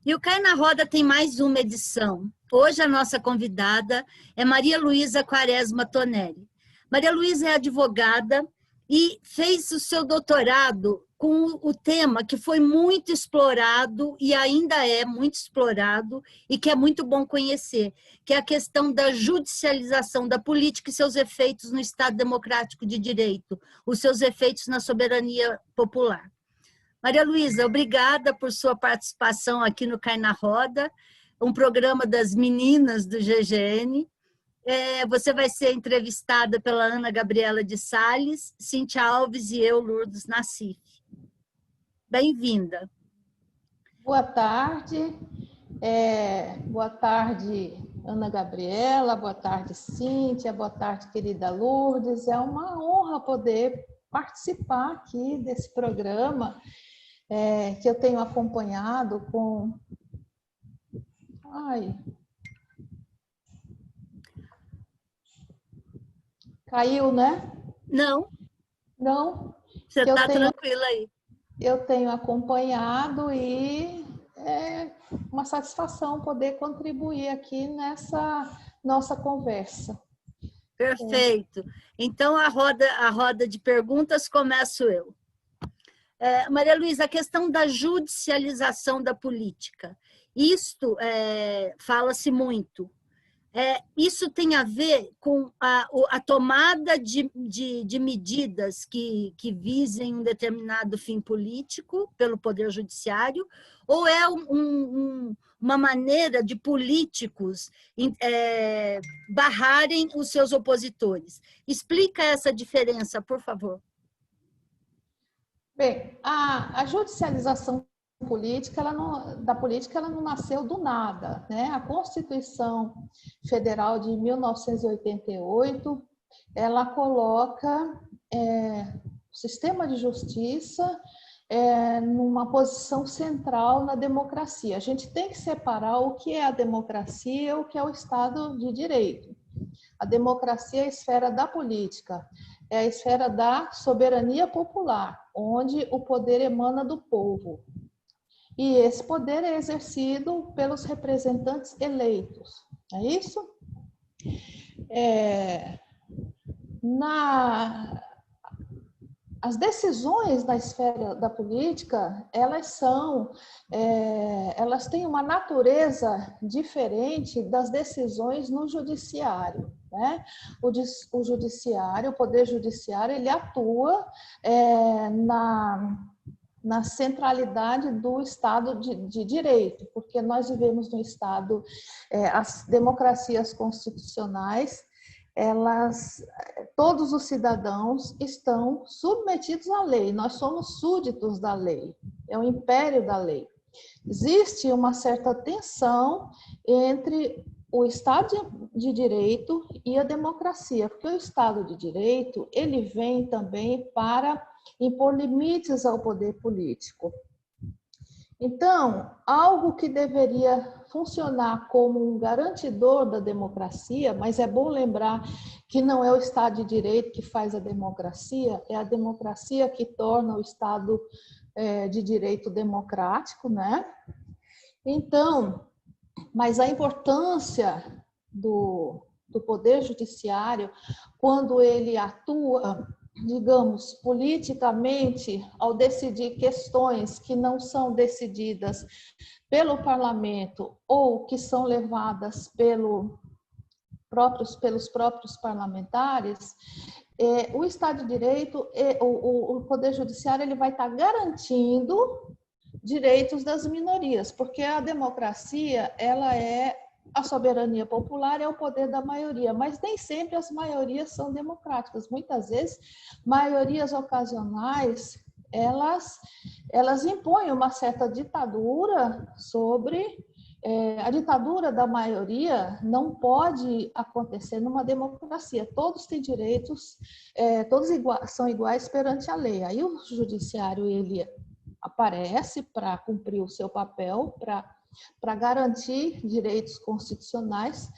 E o Cai na Roda tem mais uma edição. Hoje a nossa convidada é Maria Luísa Quaresma Tonelli. Maria Luísa é advogada e fez o seu doutorado com o tema que foi muito explorado e ainda é muito explorado e que é muito bom conhecer, que é a questão da judicialização da política e seus efeitos no Estado Democrático de Direito, os seus efeitos na soberania popular. Maria Luísa, obrigada por sua participação aqui no Cai na Roda, um programa das meninas do GGN. Você vai ser entrevistada pela Ana Gabriela de Sales, Cíntia Alves e eu, Lourdes Nassif. Bem-vinda. Boa tarde. Boa tarde, Ana Gabriela, boa tarde, Cíntia, boa tarde, querida Lourdes. É uma honra poder participar aqui desse programa que eu tenho acompanhado com... Caiu, né? Não. Não? Você está tranquila aí. Eu tenho acompanhado e é uma satisfação poder contribuir aqui nessa nossa conversa. Perfeito. Então, a roda de perguntas começo eu. Maria Luísa, a questão da judicialização da política. Isto fala-se muito. Isso tem a ver com a tomada de medidas que visem um determinado fim político pelo Poder Judiciário, ou é uma maneira de políticos barrarem os seus opositores? Explica essa diferença, por favor. Bem, a judicialização política, da política, ela não nasceu do nada, né? A Constituição Federal de 1988, ela coloca o sistema de justiça numa posição central na democracia. A gente tem que separar o que é a democracia e o que é o Estado de Direito. A democracia é a esfera da política, é a esfera da soberania popular, onde o poder emana do povo. E esse poder é exercido pelos representantes eleitos, é isso? As decisões da esfera da política, elas têm uma natureza diferente das decisões no judiciário, né? O judiciário, o poder judiciário, ele atua na centralidade do Estado de Direito, porque nós vivemos no Estado, as democracias constitucionais, todos os cidadãos estão submetidos à lei, nós somos súditos da lei, é o império da lei. Existe uma certa tensão entre o Estado de Direito e a democracia, porque o Estado de Direito, ele vem também para impor limites ao poder político. Então, algo que deveria funcionar como um garantidor da democracia, mas é bom lembrar que não é o Estado de Direito que faz a democracia, é a democracia que torna o Estado de Direito democrático, né? Então, mas a importância do Poder Judiciário, quando ele atua, digamos, politicamente, ao decidir questões que não são decididas pelo parlamento ou que são levadas pelos próprios parlamentares, o Estado de Direito, o Poder Judiciário, ele vai estar garantindo direitos das minorias, porque a democracia, ela a soberania popular é o poder da maioria, mas nem sempre as maiorias são democráticas. Muitas vezes, maiorias ocasionais, elas impõem uma certa ditadura sobre... a ditadura da maioria não pode acontecer numa democracia. Todos têm direitos, todos são iguais perante a lei. Aí o judiciário, ele aparece para cumprir o seu papel, para garantir direitos constitucionais,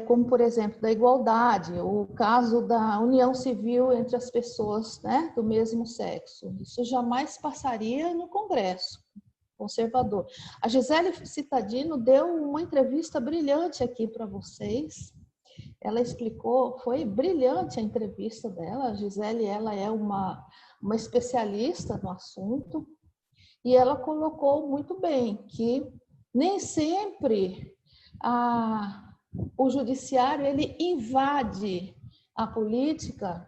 como, por exemplo, da igualdade, o caso da união civil entre as pessoas, né, do mesmo sexo. Isso jamais passaria no Congresso, conservador. A Gisele Cittadino deu uma entrevista brilhante aqui para vocês. Ela explicou, foi brilhante a entrevista dela. A Gisele, ela é uma especialista no assunto, e ela colocou muito bem que nem sempre o judiciário ele invade a política,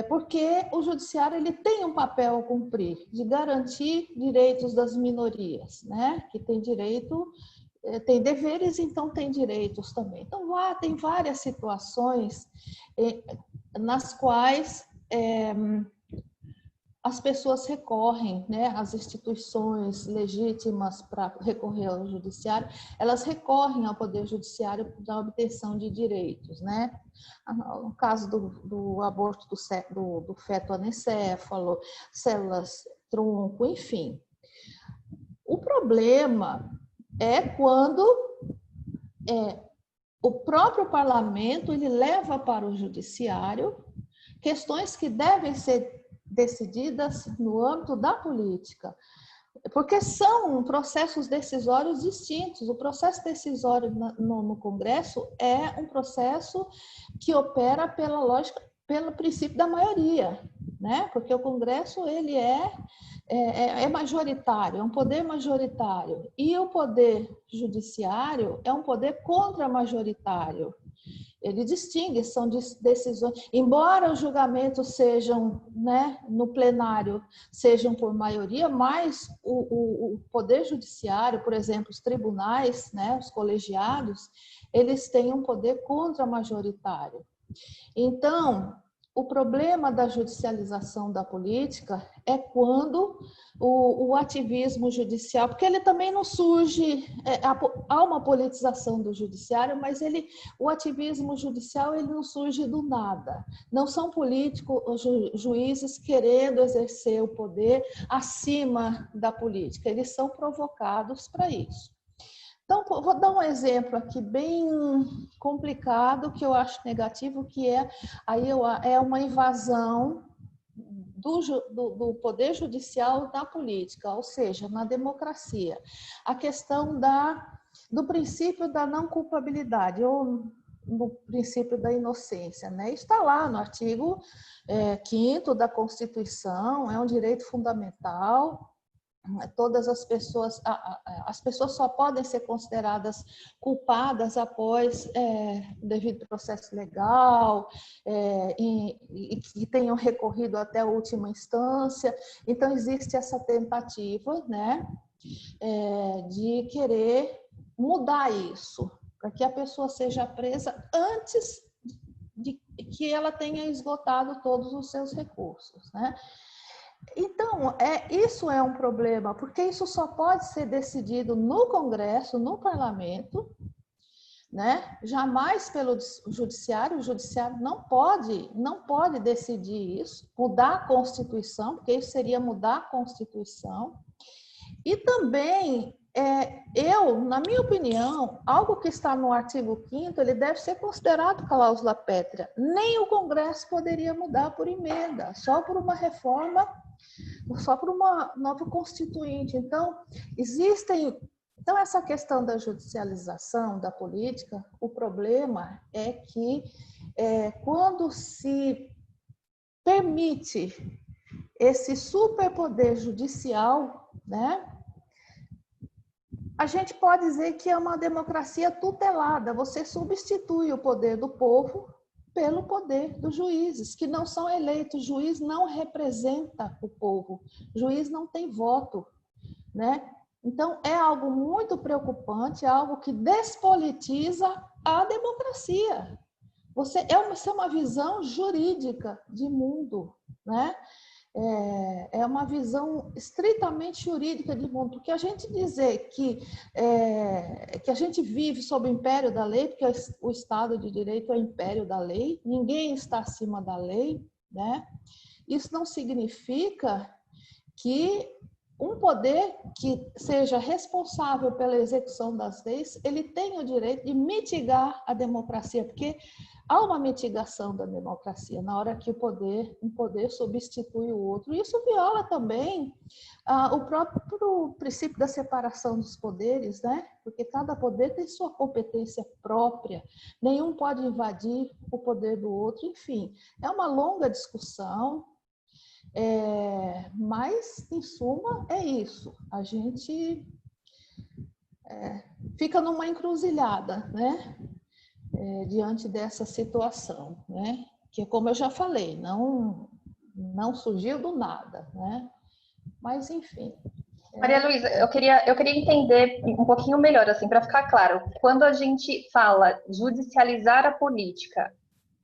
porque o judiciário ele tem um papel a cumprir de garantir direitos das minorias, né? Que tem direito, tem deveres, então tem direitos também. Então tem várias situações nas quais as pessoas recorrem, né, às instituições legítimas para recorrer ao judiciário, elas recorrem ao Poder Judiciário para a obtenção de direitos, né? No caso do aborto do feto anencefalo, células tronco, enfim. O problema é quando o próprio parlamento ele leva para o judiciário questões que devem ser decididas no âmbito da política, porque são processos decisórios distintos. O processo decisório no Congresso é um processo que opera pela lógica, pelo princípio da maioria, né? Porque o Congresso ele é majoritário, é um poder majoritário, e o poder judiciário é um poder contra-majoritário. Ele distingue, são decisões, embora os julgamentos sejam, né, no plenário, sejam por maioria, mas o Poder Judiciário, por exemplo, os tribunais, né, os colegiados, eles têm um poder contra-majoritário. Então, o problema da judicialização da política é quando o ativismo judicial, porque ele também não surge, há uma politização do judiciário, mas o ativismo judicial ele não surge do nada. Não são políticos, juízes querendo exercer o poder acima da política, eles são provocados para isso. Então, vou dar um exemplo aqui bem complicado, que eu acho negativo, que é uma invasão do poder judicial na política, ou seja, na democracia. A questão do princípio da não culpabilidade, ou no princípio da inocência, né? Está lá no artigo 5º da Constituição, é um direito fundamental. Todas as pessoas só podem ser consideradas culpadas após devido processo legal e que tenham recorrido até a última instância. Então existe essa tentativa, né, de querer mudar isso, para que a pessoa seja presa antes de que ela tenha esgotado todos os seus recursos, né? Então, isso é um problema, porque isso só pode ser decidido no Congresso, no Parlamento, né? Jamais pelo Judiciário. O Judiciário não pode decidir isso, mudar a Constituição, porque isso seria mudar a Constituição. E também, na minha opinião, algo que está no artigo 5º, ele deve ser considerado cláusula pétrea. Nem o Congresso poderia mudar por emenda, só por uma reforma, só por uma nova constituinte. Então, essa questão da judicialização da política, o problema é que quando se permite esse superpoder judicial, né, a gente pode dizer que é uma democracia tutelada. Você substitui o poder do povo pelo poder dos juízes, que não são eleitos. O juiz não representa o povo. O juiz não tem voto, né? Então, é algo muito preocupante, é algo que despolitiza a democracia. Isso é uma visão jurídica de mundo, né? É uma visão estritamente jurídica de mundo, porque a gente dizer que a gente vive sob o império da lei, porque o Estado de Direito é o império da lei, ninguém está acima da lei, né? Isso não significa que um poder que seja responsável pela execução das leis, ele tem o direito de mitigar a democracia, porque há uma mitigação da democracia na hora que um poder substitui o outro. Isso viola também o próprio princípio da separação dos poderes, né? Porque cada poder tem sua competência própria, nenhum pode invadir o poder do outro, enfim. É uma longa discussão. Mas, em suma, é isso. A gente fica numa encruzilhada, né? Diante dessa situação, né? Que, como eu já falei, não surgiu do nada, né? Mas, enfim. Maria Luísa, eu queria entender um pouquinho melhor, assim, para ficar claro. Quando a gente fala judicializar a política,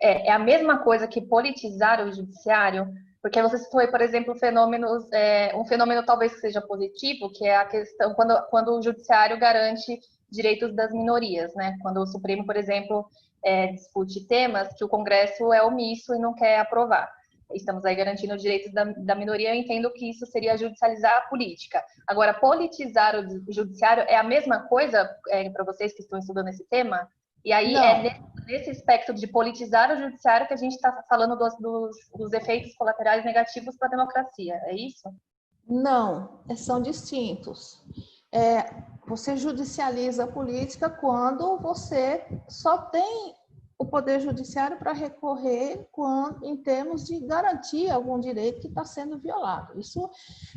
é a mesma coisa que politizar o judiciário? Porque você citou aí, por exemplo, um fenômeno talvez que seja positivo, que é a questão quando o judiciário garante direitos das minorias, né? Quando o Supremo, por exemplo, discute temas que o Congresso é omisso e não quer aprovar. Estamos aí garantindo os direitos da minoria, eu entendo que isso seria judicializar a política. Agora, politizar o judiciário é a mesma coisa para vocês que estão estudando esse tema? E aí nesse aspecto de politizar o judiciário que a gente está falando dos efeitos colaterais negativos para a democracia, é isso? Não, são distintos. Você judicializa a política quando você só tem o poder judiciário para recorrer em termos de garantir algum direito que está sendo violado. Isso,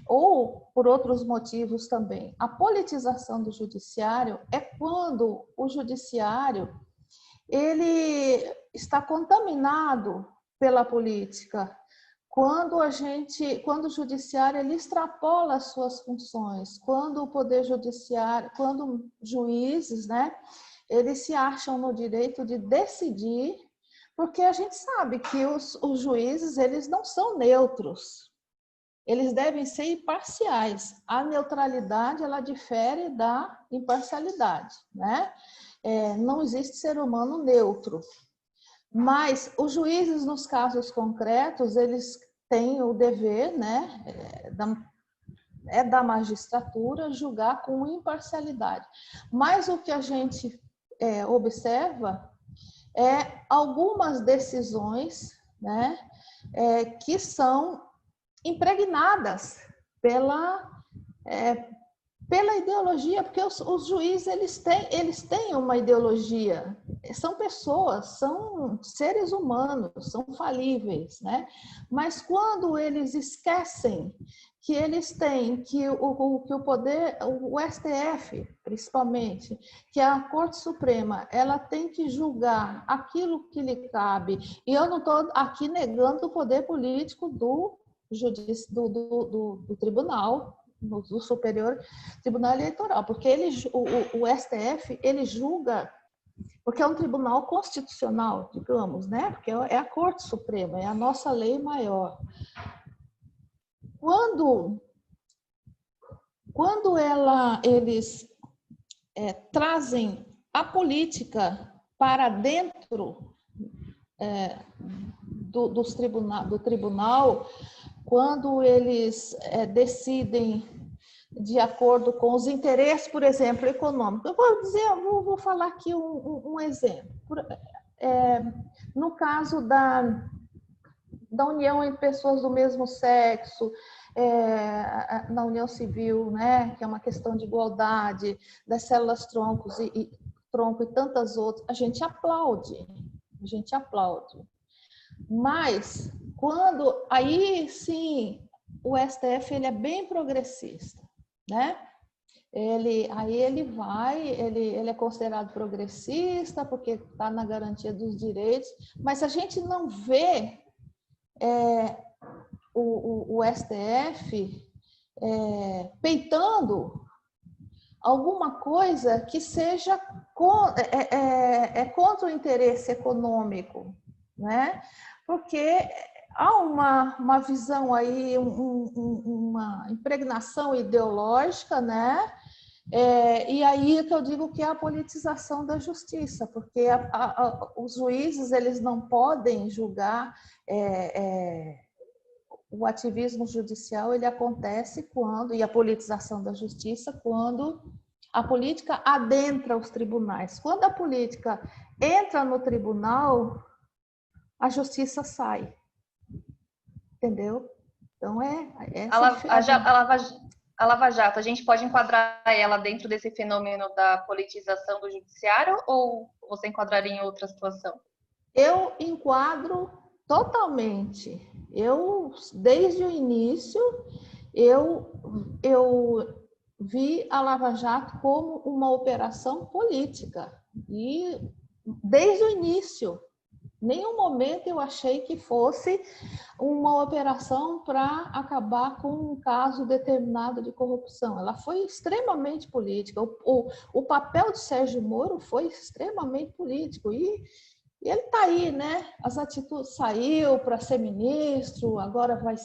ou por outros motivos também. A politização do judiciário é quando o judiciário ele está contaminado pela política, quando o judiciário ele extrapola as suas funções, quando o poder judiciário, quando juízes, né, eles se acham no direito de decidir, porque a gente sabe que os juízes eles não são neutros, eles devem ser imparciais. A neutralidade ela difere da imparcialidade, né? Não existe ser humano neutro. Mas os juízes, nos casos concretos, eles têm o dever, né, da magistratura julgar com imparcialidade. Mas o que a gente observa algumas decisões, né, que são impregnadas pela ideologia, porque os juízes eles têm uma ideologia, são pessoas, são seres humanos, são falíveis, né? Mas quando eles esquecem que eles têm, que o poder, o STF, principalmente, que é a Corte Suprema, ela tem que julgar aquilo que lhe cabe, e eu não estou aqui negando o poder político do tribunal, do Superior Tribunal Eleitoral, porque o STF, ele julga, porque é um tribunal constitucional, digamos, né? Porque é a Corte Suprema, é a nossa lei maior. Quando eles trazem a política para dentro do tribunal, quando eles decidem de acordo com os interesses, por exemplo, econômicos. Vou falar aqui um exemplo. No caso da união entre pessoas do mesmo sexo, na união civil, né, que é uma questão de igualdade, das células tronco e tantas outras, a gente aplaude. Mas aí sim, o STF ele é bem progressista, né? Ele é considerado progressista porque está na garantia dos direitos, mas a gente não vê o STF peitando alguma coisa que seja contra o interesse econômico, né? Porque há uma visão aí, uma impregnação ideológica, né? E aí é que eu digo que é a politização da justiça, porque os juízes eles não podem julgar o ativismo judicial ele acontece quando, e a politização da justiça, quando a política adentra os tribunais. Quando a política entra no tribunal, a justiça sai. Entendeu? Então, a Lava Jato, a gente pode enquadrar ela dentro desse fenômeno da politização do judiciário ou você enquadraria em outra situação? Eu enquadro totalmente. Desde o início, eu vi a Lava Jato como uma operação política. E desde o início, nenhum momento eu achei que fosse uma operação para acabar com um caso determinado de corrupção. Ela foi extremamente política. O papel de Sérgio Moro foi extremamente político. E ele está aí, né? As atitudes, saiu para ser ministro, agora vai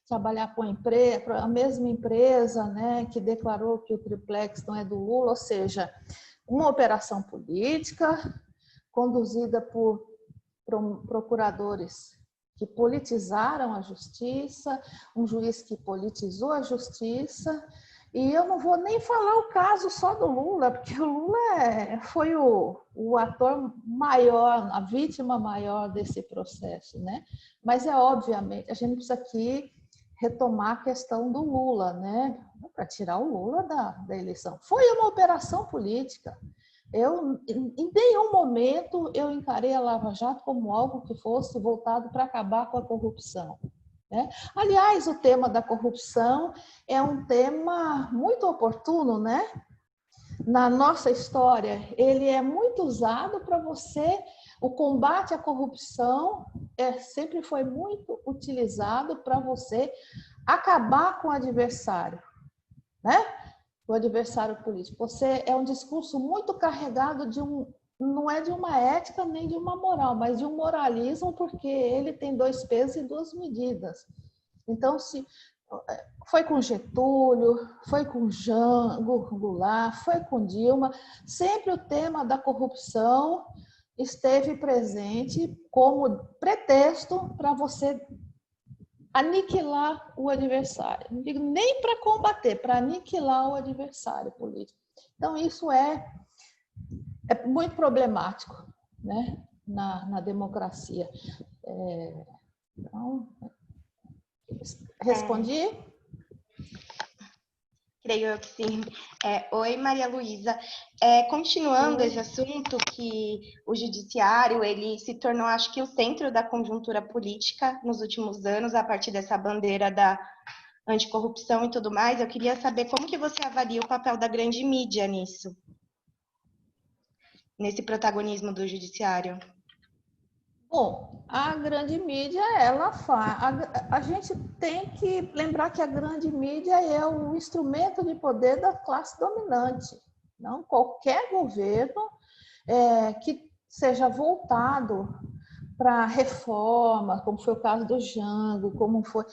trabalhar com a mesma empresa, né, que declarou que o triplex não é do Lula, ou seja, uma operação política conduzida por procuradores que politizaram a justiça, um juiz que politizou a justiça. E eu não vou nem falar o caso só do Lula, porque o Lula foi o ator maior, a vítima maior desse processo, né? Mas obviamente, a gente precisa aqui retomar a questão do Lula, né? Para tirar o Lula da eleição. Foi uma operação política. Em nenhum momento eu encarei a Lava Jato como algo que fosse voltado para acabar com a corrupção. Né? Aliás, o tema da corrupção é um tema muito oportuno, né? Na nossa história, ele é muito usado para o combate à corrupção sempre foi muito utilizado para você acabar com o adversário, né? O adversário político. É um discurso muito carregado não é de uma ética nem de uma moral, mas de um moralismo, porque ele tem 2 pesos e 2 medidas. Então, foi com Getúlio, foi com Jango Goulart, foi com Dilma, sempre o tema da corrupção esteve presente como pretexto para você aniquilar o adversário. Não digo nem para combater, para aniquilar o adversário político. Então, isso é muito problemático, né, na democracia. Então, respondi? Creio eu que sim. Oi, Maria Luísa. Continuando esse assunto, que o judiciário ele se tornou, acho que, o centro da conjuntura política nos últimos anos, a partir dessa bandeira da anticorrupção e tudo mais, eu queria saber como que você avalia o papel da grande mídia nisso, nesse protagonismo do judiciário. Bom, a grande mídia, a gente tem que lembrar que a grande mídia é o instrumento de poder da classe dominante. Não qualquer governo que seja voltado para reforma, como foi o caso do Jango, como foi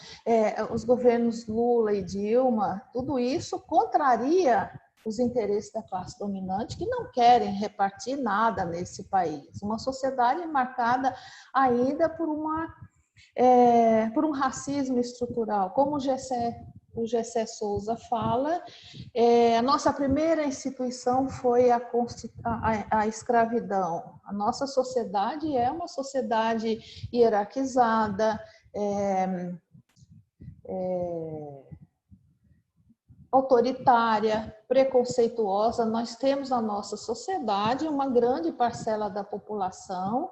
os governos Lula e Dilma, tudo isso contraria os interesses da classe dominante, que não querem repartir nada nesse país. Uma sociedade marcada ainda por um racismo estrutural. Como o Gessé Souza fala, a nossa primeira instituição foi a escravidão. A nossa sociedade é uma sociedade hierarquizada, autoritária, preconceituosa. Nós temos na nossa sociedade uma grande parcela da população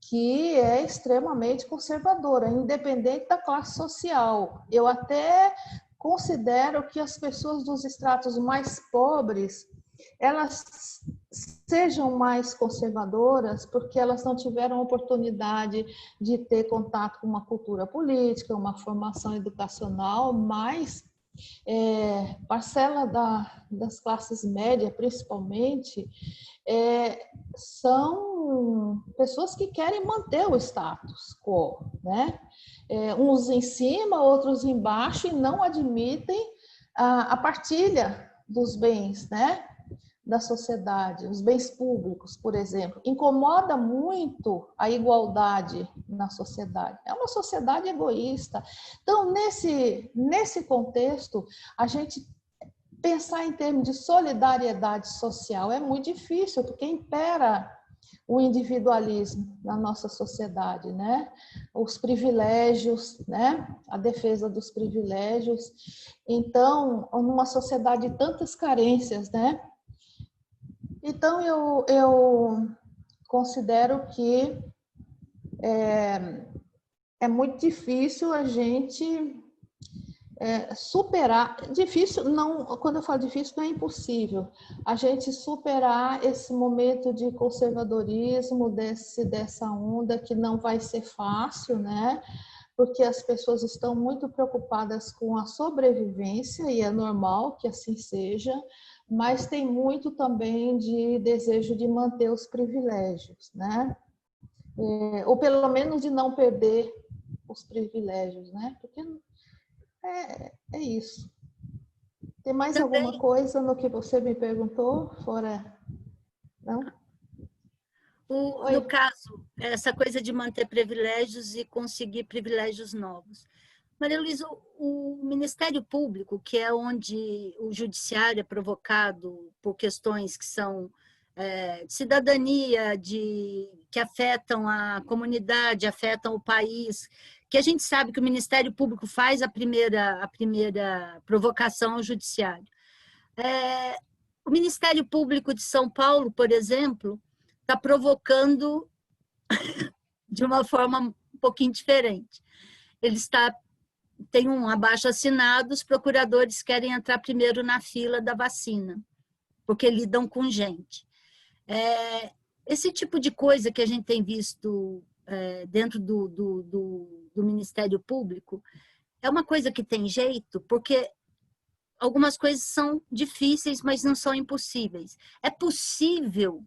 que é extremamente conservadora, independente da classe social. Eu até considero que as pessoas dos estratos mais pobres, elas sejam mais conservadoras porque elas não tiveram oportunidade de ter contato com uma cultura política, uma formação educacional, mas parcela das classes médias, principalmente, são pessoas que querem manter o status quo, né? Uns em cima, outros embaixo, e não admitem a partilha dos bens, né? da sociedade, os bens públicos, por exemplo. Incomoda muito a igualdade na sociedade. É uma sociedade egoísta. Então, nesse contexto, a gente pensar em termos de solidariedade social é muito difícil, porque impera o individualismo na nossa sociedade, né? Os privilégios, né? A defesa dos privilégios. Então, numa sociedade de tantas carências, né? Então, eu considero que é muito difícil a gente superar, difícil, não, quando eu falo difícil, não é impossível, a gente superar esse momento de conservadorismo, dessa onda, que não vai ser fácil, né? Porque as pessoas estão muito preocupadas com a sobrevivência, e é normal que assim seja, mas tem muito também de desejo de manter os privilégios, né? Ou pelo menos de não perder os privilégios, né? Porque é isso. Tem mais Também, alguma coisa no que você me perguntou? Fora... Não? no caso, essa coisa de manter privilégios e conseguir privilégios novos. Maria Luísa, o Ministério Público, que é onde o judiciário é provocado por questões que são de cidadania, que afetam a comunidade, afetam o país, que a gente sabe que o Ministério Público faz a primeira provocação ao judiciário. O Ministério Público de São Paulo, por exemplo, está provocando de uma forma um pouquinho diferente. Ele tem um abaixo-assinado, os procuradores querem entrar primeiro na fila da vacina, porque lidam com gente. Esse tipo de coisa que a gente tem visto dentro do Ministério Público é uma coisa que tem jeito, porque algumas coisas são difíceis, mas não são impossíveis. É possível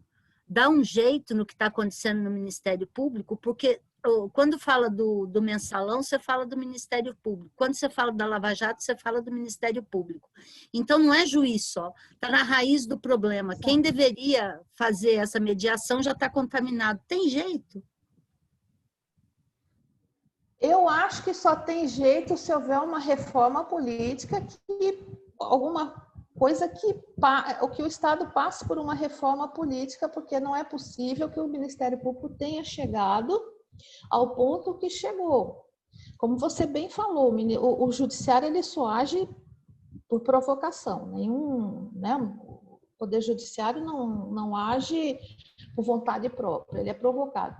dar um jeito no que está acontecendo no Ministério Público, porque quando fala do mensalão, você fala do Ministério Público. Quando você fala da Lava Jato, você fala do Ministério Público. Então, não é juiz só, está na raiz do problema. Quem deveria fazer essa mediação já está contaminado. Tem jeito? Eu acho que só tem jeito se houver uma reforma política, alguma coisa que o Estado passe por uma reforma política, porque não é possível que o Ministério Público tenha chegado ao ponto que chegou. Como você bem falou, o judiciário ele só age por provocação. Né, o Poder Judiciário não age por vontade própria, ele é provocado.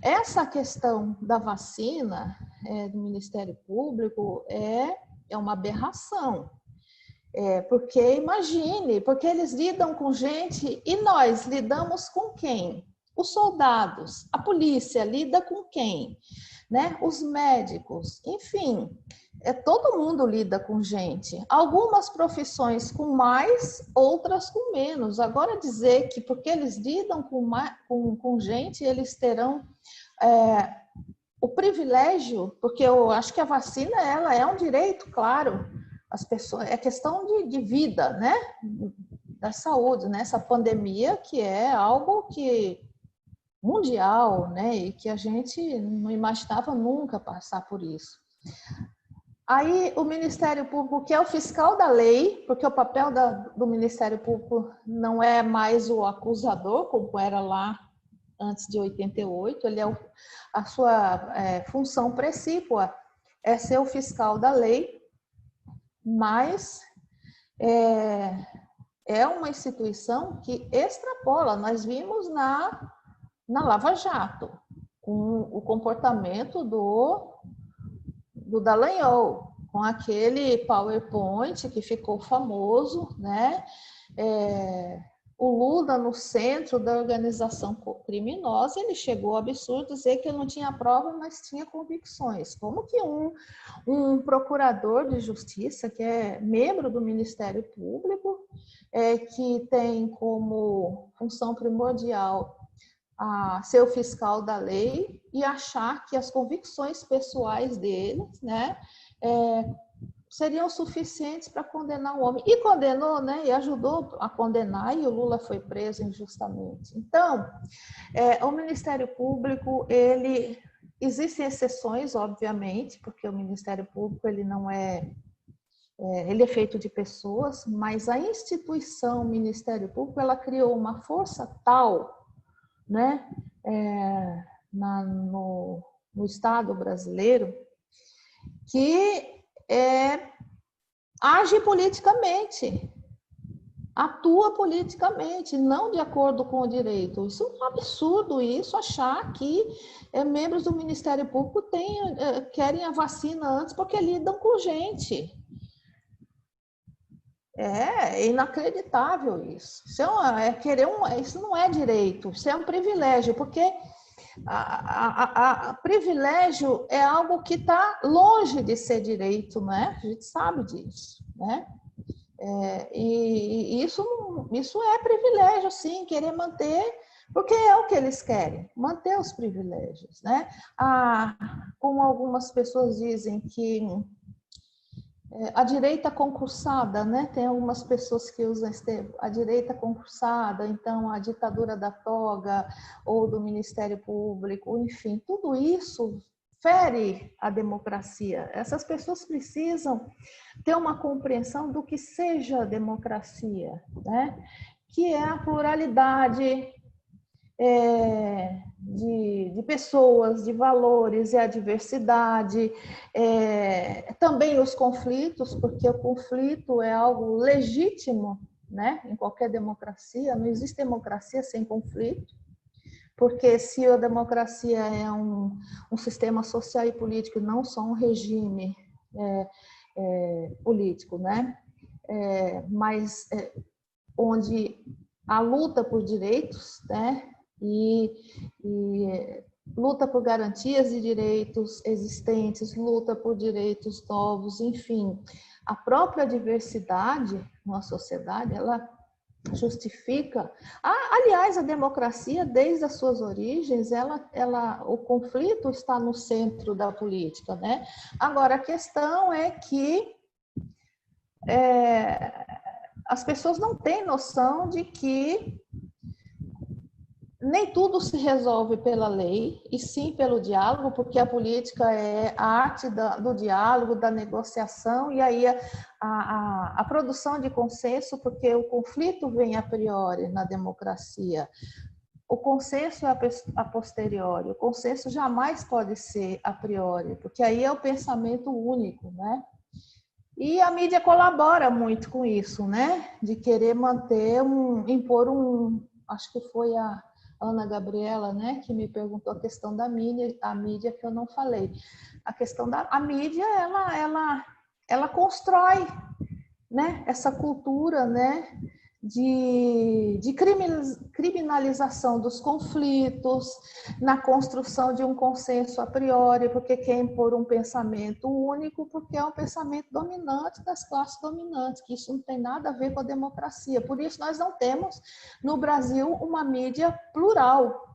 Essa questão da vacina do Ministério Público é uma aberração. Porque imagine, porque eles lidam com gente e nós lidamos com quem? Os soldados, a polícia lida com quem? Né? Os médicos, enfim, todo mundo lida com gente. Algumas profissões com mais, outras com menos. Agora dizer que porque eles lidam com gente, eles terão o privilégio, porque eu acho que a vacina ela é um direito, claro. As pessoas, é questão de vida, né? Da saúde, né? Essa pandemia que é algo que mundial, né? E que a gente não imaginava nunca passar por isso. Aí o Ministério Público, que é o fiscal da lei, porque o papel do Ministério Público não é mais o acusador, como era lá antes de 88, ele a sua função precípua é ser o fiscal da lei, mas é uma instituição que extrapola. Nós vimos na Lava Jato, com o comportamento do Dallagnol, com aquele PowerPoint que ficou famoso, né? O Lula no centro da organização criminosa, ele chegou ao absurdo dizer que não tinha prova, mas tinha convicções. Como que um procurador de justiça, que é membro do Ministério Público, que tem como função primordial ser o fiscal da lei e achar que as convicções pessoais deles, né, seriam suficientes para condenar o homem. E condenou, né? E ajudou a condenar, e o Lula foi preso injustamente. Então, o Ministério Público, existem exceções, obviamente, porque o Ministério Público ele não ele é feito de pessoas, mas a instituição Ministério Público, ela criou uma força tal, né, no Estado brasileiro, que age politicamente, atua politicamente, não de acordo com o direito. Isso é um absurdo, isso, achar que membros do Ministério Público querem a vacina antes porque lidam com gente. É inacreditável isso. Isso não é direito, isso é um privilégio, porque privilégio é algo que está longe de ser direito, né? A gente sabe disso, né? E isso é privilégio, sim, querer manter, porque é o que eles querem, manter os privilégios, né? Como algumas pessoas dizem que a direita concursada, né? Tem algumas pessoas que usam a direita concursada, então a ditadura da toga ou do Ministério Público, enfim, tudo isso fere a democracia. Essas pessoas precisam ter uma compreensão do que seja democracia, né? Que é a pluralidade de pessoas, de valores, e a diversidade, também os conflitos, porque o conflito é algo legítimo, né? Em qualquer democracia, não existe democracia sem conflito, porque se a democracia é um sistema social e político, não só um regime político, né? Mas onde a luta por direitos, né? E luta por garantias de direitos existentes, luta por direitos novos, enfim, a própria diversidade numa sociedade, ela justifica. Aliás, a democracia, desde as suas origens, o conflito está no centro da política, né? Agora, a questão é que as pessoas não têm noção de que nem tudo se resolve pela lei, e sim pelo diálogo, porque a política é a arte do diálogo, da negociação, e aí a produção de consenso, porque o conflito vem a priori na democracia. O consenso é a posteriori, o consenso jamais pode ser a priori, porque aí é o pensamento único, né? E a mídia colabora muito com isso, né? De querer impor acho que foi a Ana Gabriela, né, que me perguntou a questão da mídia que eu não falei. A questão a mídia, ela constrói, né, essa cultura, né, de criminalização dos conflitos, na construção de um consenso a priori, porque quer impor um pensamento único, porque é um pensamento dominante das classes dominantes, que isso não tem nada a ver com a democracia. Por isso nós não temos no Brasil uma mídia plural,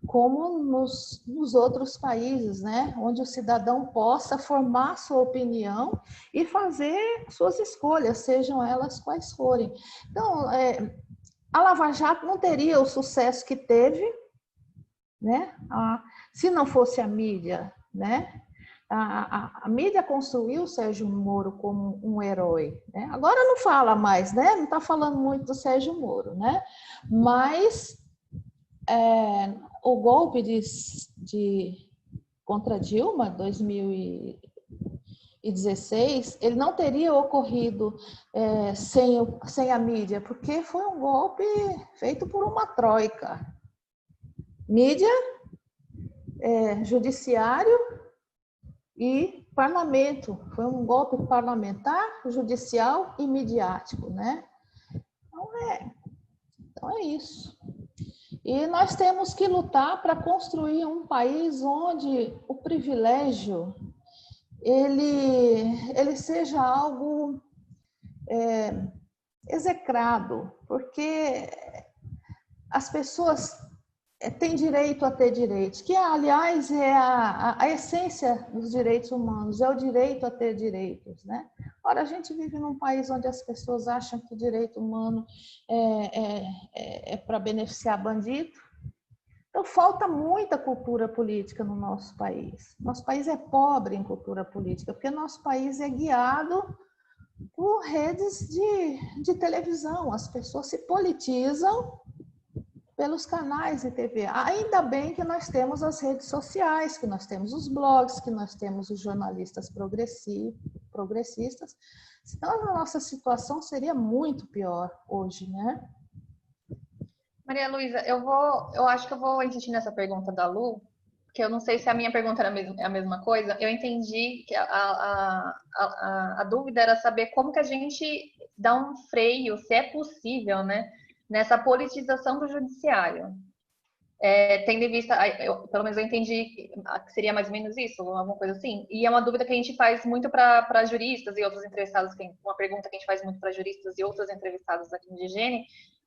como nos outros países, né? Onde o cidadão possa formar sua opinião e fazer suas escolhas, sejam elas quais forem. Então, a Lava Jato não teria o sucesso que teve, né? Se não fosse a mídia, né? A mídia construiu o Sérgio Moro como um herói, né? Agora não fala mais, né? Não está falando muito do Sérgio Moro, né? Mas o golpe contra Dilma, 2016, ele não teria ocorrido sem a mídia, porque foi um golpe feito por uma troika. Mídia, judiciário e parlamento. Foi um golpe parlamentar, judicial e midiático, né? Então é isso. E nós temos que lutar para construir um país onde o privilégio ele seja algo execrado, porque as pessoas tem direito a ter direitos, que, aliás, é a essência dos direitos humanos, é o direito a ter direitos, né? Ora, a gente vive num país onde as pessoas acham que o direito humano é para beneficiar bandido. Então, falta muita cultura política no nosso país. Nosso país é pobre em cultura política, porque nosso país é guiado por redes de televisão. As pessoas se politizam pelos canais de TV. Ainda bem que nós temos as redes sociais, que nós temos os blogs, que nós temos os jornalistas progressistas. Senão a nossa situação seria muito pior hoje, né? Maria Luísa, eu acho que eu vou insistir nessa pergunta da Lu, porque eu não sei se a minha pergunta era a mesma coisa. Eu entendi que a dúvida era saber como que a gente dá um freio, se é possível, né, nessa politização do judiciário. Tendo em vista, pelo menos eu entendi que seria mais ou menos isso, alguma coisa assim. E é uma dúvida que a gente faz muito para juristas e outros entrevistados, uma pergunta que a gente faz muito para juristas e outros entrevistados aqui no DGN,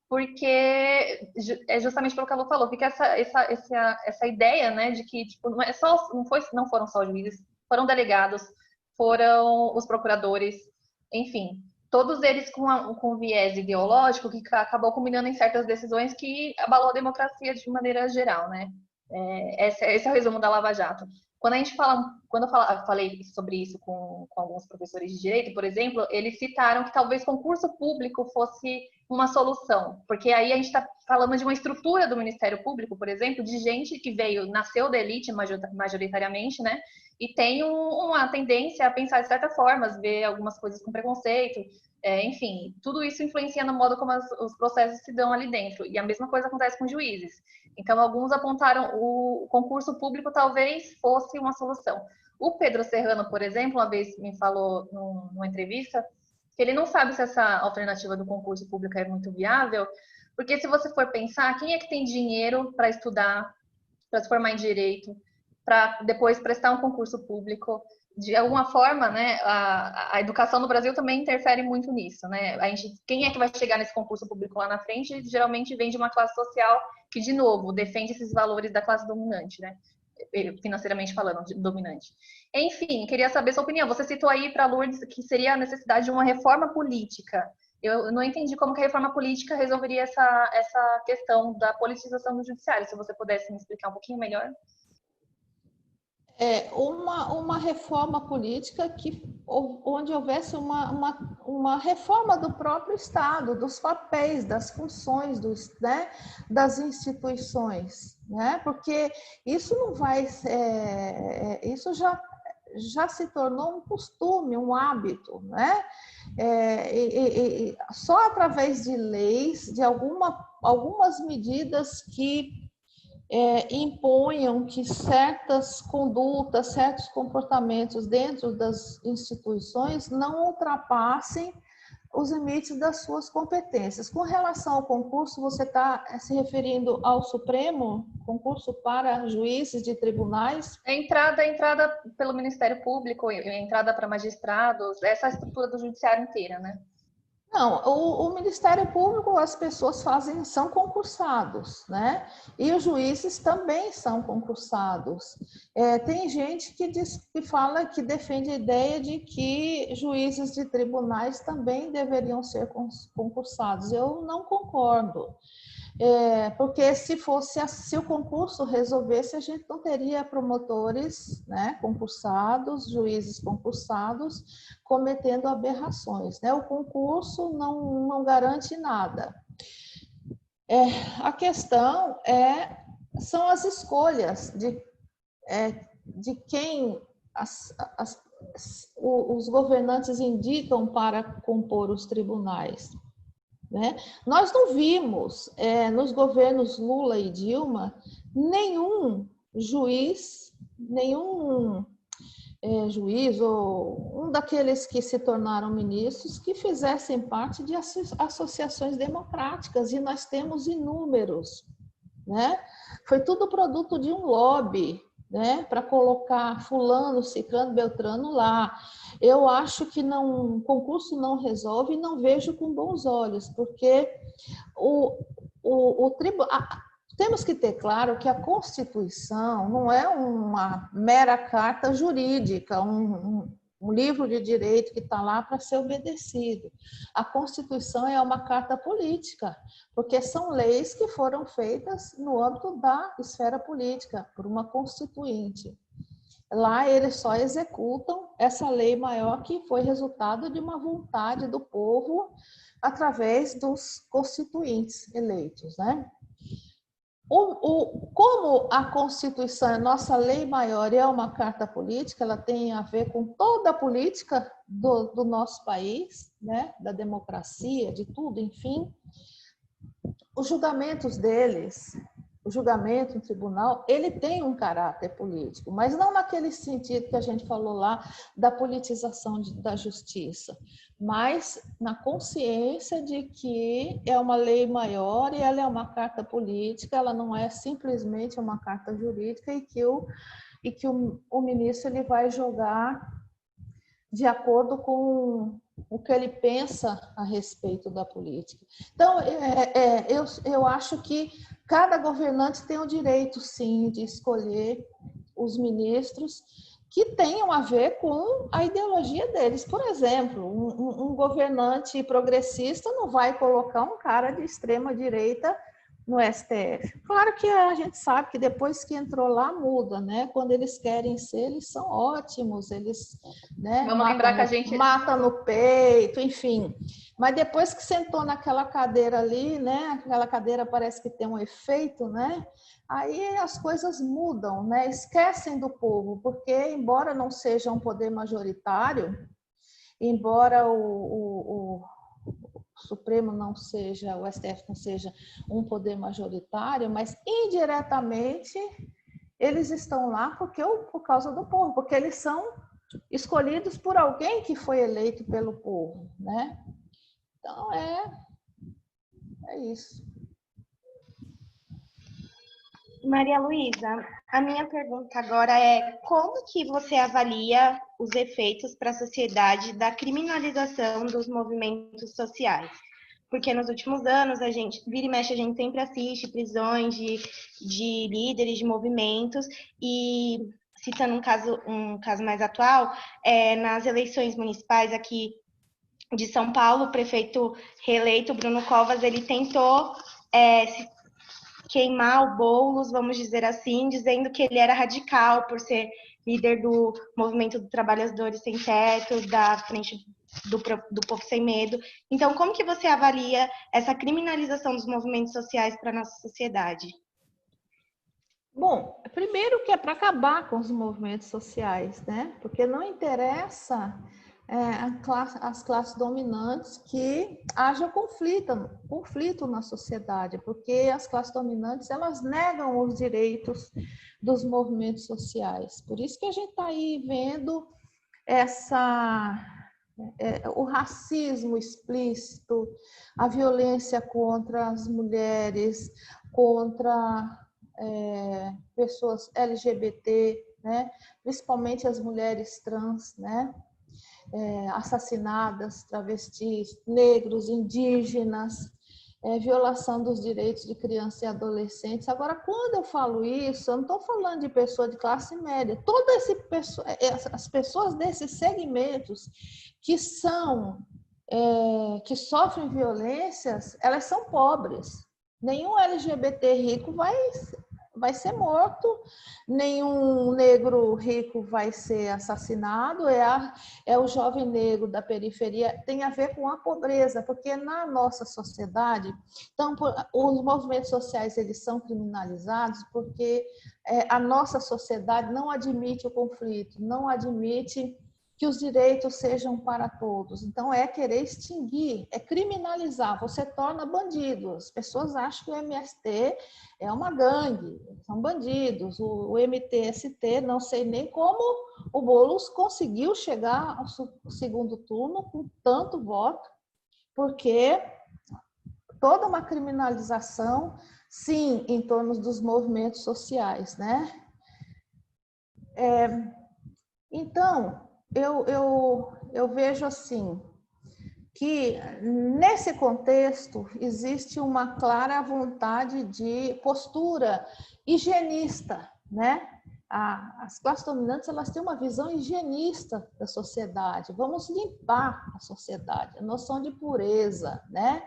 porque é justamente pelo que a Lu falou, fica essa ideia, né, de que tipo, não foram só juízes, foram delegados, foram os procuradores, enfim, todos eles com viés ideológico que acabou culminando em certas decisões que abalou a democracia de maneira geral, né? Esse é o resumo da Lava Jato. Quando eu falei sobre isso com alguns professores de direito, por exemplo, eles citaram que talvez concurso público fosse uma solução, porque aí a gente está falando de uma estrutura do Ministério Público, por exemplo, de gente que nasceu da elite majoritariamente, né? E tem uma tendência a pensar de certa forma, ver algumas coisas com preconceito, enfim, tudo isso influencia no modo como os processos se dão ali dentro. E a mesma coisa acontece com juízes. Então, alguns apontaram o concurso público talvez fosse uma solução. O Pedro Serrano, por exemplo, uma vez me falou numa entrevista que ele não sabe se essa alternativa do concurso público é muito viável, porque se você for pensar, quem é que tem dinheiro para estudar, para se formar em direito, para depois prestar um concurso público? De alguma forma, né, a educação no Brasil também interfere muito nisso, né? Quem é que vai chegar nesse concurso público lá na frente, geralmente vem de uma classe social que, de novo, defende esses valores da classe dominante, né? Financeiramente falando, dominante. Enfim, queria saber sua opinião. Você citou aí para Lourdes que seria a necessidade de uma reforma política. Eu não entendi como que a reforma política resolveria essa questão da politização do judiciário. Se você pudesse me explicar um pouquinho melhor. Uma reforma política onde houvesse uma reforma do próprio Estado, dos papéis, das funções, né, das instituições, né? Porque isso não vai, isso já se tornou um costume, um hábito, né? Só através de leis, de algumas medidas que imponham que certas condutas, certos comportamentos dentro das instituições não ultrapassem os limites das suas competências. Com relação ao concurso, você está se referindo ao Supremo, concurso para juízes de tribunais? Entrada pelo Ministério Público, entrada para magistrados, essa é a estrutura do judiciário inteira, né? Não, o Ministério Público, as pessoas são concursados, né? E os juízes também são concursados. Tem gente que fala, que defende a ideia de que juízes de tribunais também deveriam ser concursados. Eu não concordo. Porque se o concurso resolvesse, a gente não teria promotores, né, concursados, juízes concursados, cometendo aberrações, né? O concurso não garante nada. A questão são as escolhas de quem os governantes indicam para compor os tribunais. Né? Nós não vimos nos governos Lula e Dilma nenhum juiz ou um daqueles que se tornaram ministros que fizessem parte de associações democráticas, e nós temos inúmeros, né? Foi tudo produto de um lobby, né, para colocar fulano, ciclano, beltrano lá. Eu acho que concurso não resolve, e não vejo com bons olhos, porque temos que ter claro que a Constituição não é uma mera carta jurídica, um livro de direito que está lá para ser obedecido. A Constituição é uma carta política, porque são leis que foram feitas no âmbito da esfera política, por uma constituinte. Lá eles só executam essa lei maior que foi resultado de uma vontade do povo através dos constituintes eleitos, né? Como a Constituição é nossa lei maior e é uma carta política, ela tem a ver com toda a política do nosso país, né? Da democracia, de tudo, enfim. Os julgamentos deles, o julgamento em tribunal, ele tem um caráter político, mas não naquele sentido que a gente falou lá da politização da justiça, mas na consciência de que é uma lei maior e ela é uma carta política, ela não é simplesmente uma carta jurídica e que o ministro ele vai julgar de acordo com o que ele pensa a respeito da política. Então, eu acho que cada governante tem o direito, sim, de escolher os ministros que tenham a ver com a ideologia deles. Por exemplo, um governante progressista não vai colocar um cara de extrema-direita no STF. Claro que a gente sabe que depois que entrou lá muda, né? Quando eles querem ser, eles são ótimos, eles, né, Vamos lembrar que a gente mata no peito, enfim. Mas depois que sentou naquela cadeira ali, né? Aquela cadeira parece que tem um efeito, né? Aí as coisas mudam, né? Esquecem do povo, porque embora não seja um poder majoritário, embora o Supremo não seja, o STF não seja um poder majoritário, mas indiretamente eles estão lá por causa do povo, porque eles são escolhidos por alguém que foi eleito pelo povo, né? Então é isso. Maria Luísa, a minha pergunta agora é como que você avalia os efeitos para a sociedade da criminalização dos movimentos sociais? Porque nos últimos anos, a gente, vira e mexe, a gente sempre assiste prisões de líderes de movimentos e, citando um caso mais atual, nas eleições municipais aqui de São Paulo, o prefeito reeleito, Bruno Covas, ele tentou queimar o Boulos, vamos dizer assim, dizendo que ele era radical por ser líder do movimento dos trabalhadores sem teto, da frente do povo sem medo. Então, como que você avalia essa criminalização dos movimentos sociais para a nossa sociedade? Bom, primeiro que é para acabar com os movimentos sociais, né? Porque não interessa as classes dominantes que haja conflito na sociedade, porque as classes dominantes elas negam os direitos dos movimentos sociais. Por isso que a gente está aí vendo o racismo explícito, a violência contra as mulheres, contra pessoas LGBT, né? Principalmente as mulheres trans, né? Assassinadas, travestis, negros, indígenas, violação dos direitos de crianças e adolescentes. Agora, quando eu falo isso, eu não estou falando de pessoa de classe média. As pessoas desses segmentos que sofrem violências, elas são pobres. Nenhum LGBT rico vai ser morto, nenhum negro rico vai ser assassinado, é o jovem negro da periferia, tem a ver com a pobreza, porque na nossa sociedade, então, os movimentos sociais eles são criminalizados porque a nossa sociedade não admite o conflito, não admite que os direitos sejam para todos. Então, é querer extinguir, é criminalizar, você torna bandido. As pessoas acham que o MST é uma gangue, são bandidos. O MTST, não sei nem como o Boulos conseguiu chegar ao segundo turno com tanto voto, porque toda uma criminalização, sim, em torno dos movimentos sociais, né? Então, eu vejo assim, que, nesse contexto, existe uma clara vontade de postura higienista, né? As classes dominantes, elas têm uma visão higienista da sociedade. Vamos limpar a sociedade, a noção de pureza, né?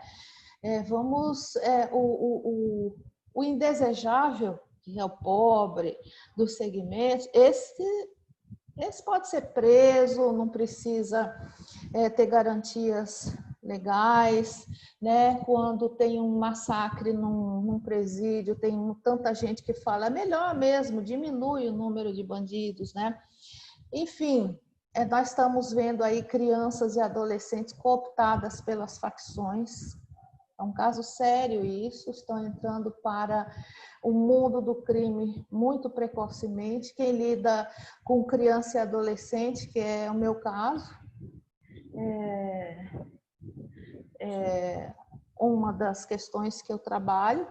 O indesejável, que é o pobre, dos segmentos, esse pode ser preso, não precisa ter garantias legais, né? Quando tem um massacre num presídio, tem tanta gente que fala, é melhor mesmo, diminui o número de bandidos, né? Enfim, nós estamos vendo aí crianças e adolescentes cooptadas pelas facções. É um caso sério isso, estão entrando para o mundo do crime muito precocemente. Quem lida com criança e adolescente, que é o meu caso, uma das questões que eu trabalho,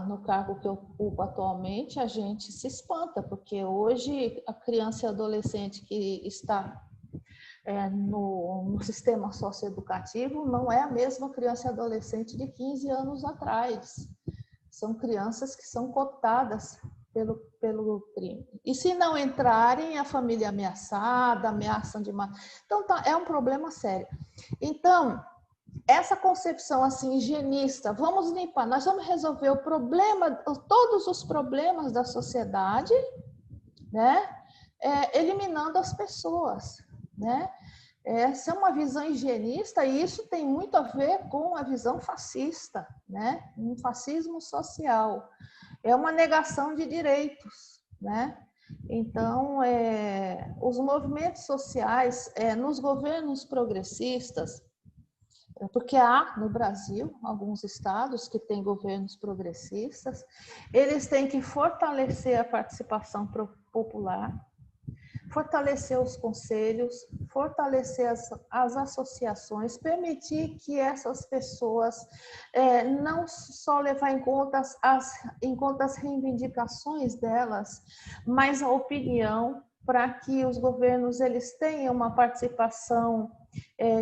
no cargo que eu ocupo atualmente, a gente se espanta, porque hoje a criança e adolescente que está no sistema socioeducativo não é a mesma criança e adolescente de 15 anos atrás. São crianças que são cooptadas pelo crime. E se não entrarem, a família ameaçada, ameaçam de matar. Então, é um problema sério. Então, essa concepção assim higienista, vamos limpar, nós vamos resolver o problema, todos os problemas da sociedade, né? Eliminando as pessoas, né? Essa é uma visão higienista e isso tem muito a ver com a visão fascista, né? Um fascismo social. É uma negação de direitos, né? Então, os movimentos sociais nos governos progressistas, porque há no Brasil alguns estados que têm governos progressistas, eles têm que fortalecer a participação popular, fortalecer os conselhos, fortalecer as associações, permitir que essas pessoas não só levar em conta as reivindicações delas, mas a opinião, para que os governos eles tenham uma participação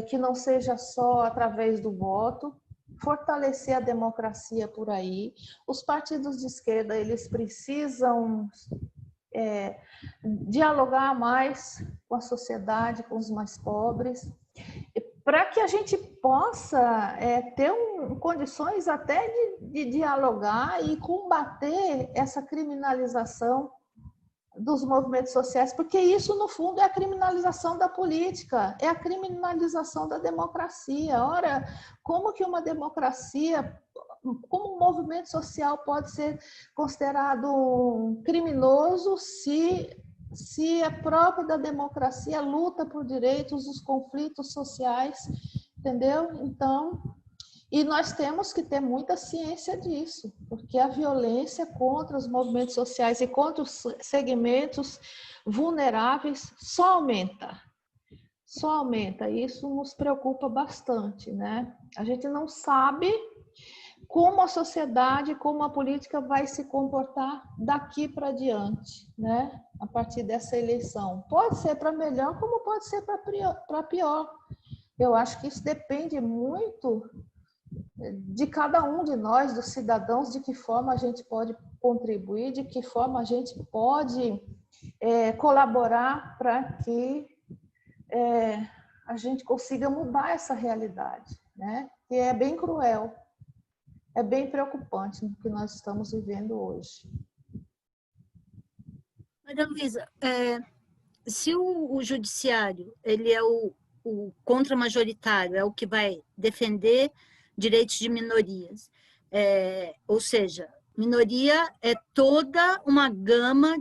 que não seja só através do voto, fortalecer a democracia por aí. Os partidos de esquerda eles precisam dialogar mais com a sociedade, com os mais pobres, para que a gente possa ter condições até de dialogar e combater essa criminalização dos movimentos sociais, porque isso, no fundo, é a criminalização da política, é a criminalização da democracia. Ora, como que uma democracia, como um movimento social pode ser considerado criminoso se a própria da democracia luta por direitos, os conflitos sociais, entendeu? Então, e nós temos que ter muita ciência disso, porque a violência contra os movimentos sociais e contra os segmentos vulneráveis só aumenta. Só aumenta. E isso nos preocupa bastante, né? A gente não sabe como a sociedade, como a política vai se comportar daqui para diante, né? A partir dessa eleição. Pode ser para melhor, como pode ser para pior. Eu acho que isso depende muito de cada um de nós, dos cidadãos, de que forma a gente pode contribuir, de que forma a gente pode colaborar para que a gente consiga mudar essa realidade, né? Que é bem cruel, é bem preocupante no que nós estamos vivendo hoje. Maria Luísa, se o judiciário ele é o contra-majoritário, é o que vai defender direitos de minorias, ou seja, minoria é toda uma gama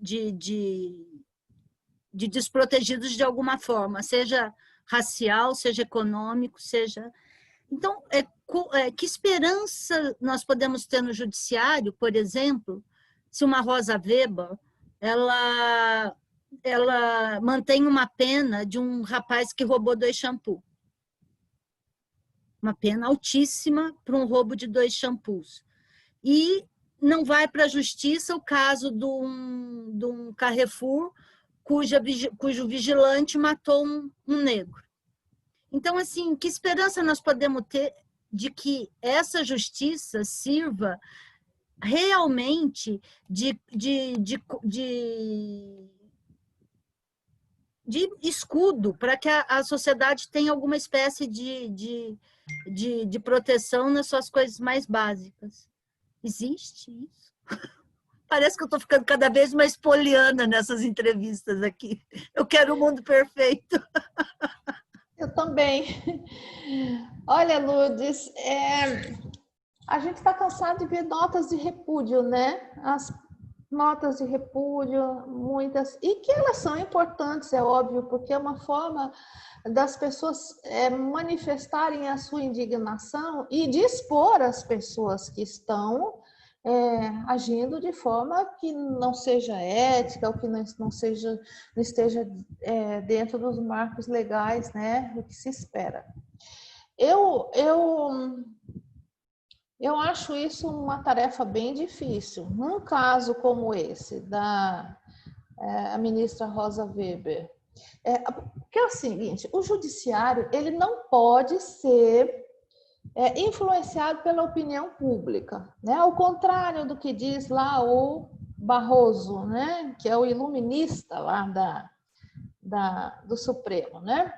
de desprotegidos de alguma forma, seja racial, seja econômico, seja... Então, que esperança nós podemos ter no judiciário, por exemplo, se uma Rosa Weber, ela mantém uma pena de um rapaz que roubou 2 shampoos. Uma pena altíssima para um roubo de 2 shampoos. E não vai para a justiça o caso de um Carrefour cujo vigilante matou um negro. Então, assim, que esperança nós podemos ter de que essa justiça sirva realmente de escudo para que a sociedade tenha alguma espécie de proteção nas suas coisas mais básicas? Existe isso? Parece que eu estou ficando cada vez mais poliana nessas entrevistas aqui. Eu quero o mundo perfeito. Eu também. Olha, Lourdes, a gente está cansado de ver notas de repúdio, né? As notas de repúdio, muitas, e que elas são importantes, é óbvio, porque é uma forma das pessoas manifestarem a sua indignação e dispor as pessoas que estão agindo de forma que não seja ética, ou que não esteja dentro dos marcos legais, né, do que se espera. Eu acho isso uma tarefa bem difícil. Num caso como esse, da ministra Rosa Weber, porque é o seguinte, o judiciário ele não pode ser influenciado pela opinião pública, né? Ao contrário do que diz lá o Barroso, né? Que é o iluminista lá do Supremo, né?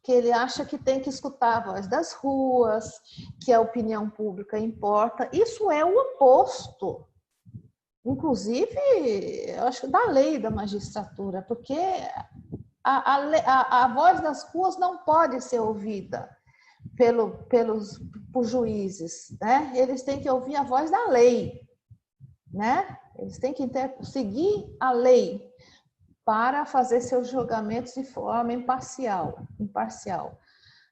Que ele acha que tem que escutar a voz das ruas, que a opinião pública importa. Isso é o oposto, inclusive, eu acho, da lei da magistratura, porque a voz das ruas não pode ser ouvida por juízes, né? Eles têm que ouvir a voz da lei, né? Eles têm que seguir a lei para fazer seus julgamentos de forma imparcial.